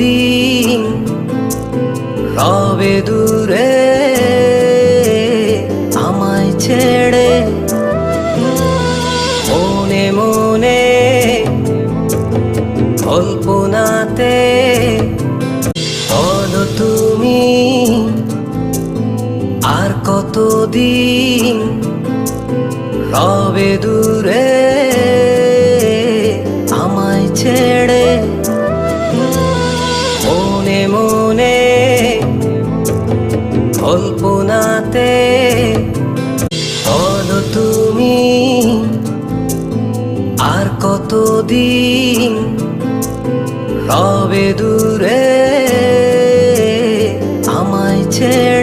কতদিন রবে দূরে আমায় ছেড়ে মনে মনে কল্পনাতে বলো তুমি আর কতদিন রবে দূরে আমায় ছেড়ে মনে মনে কল্পনাতে বলো তুমি আর কতদিন রবে দূরে আমায় ছেড়ে।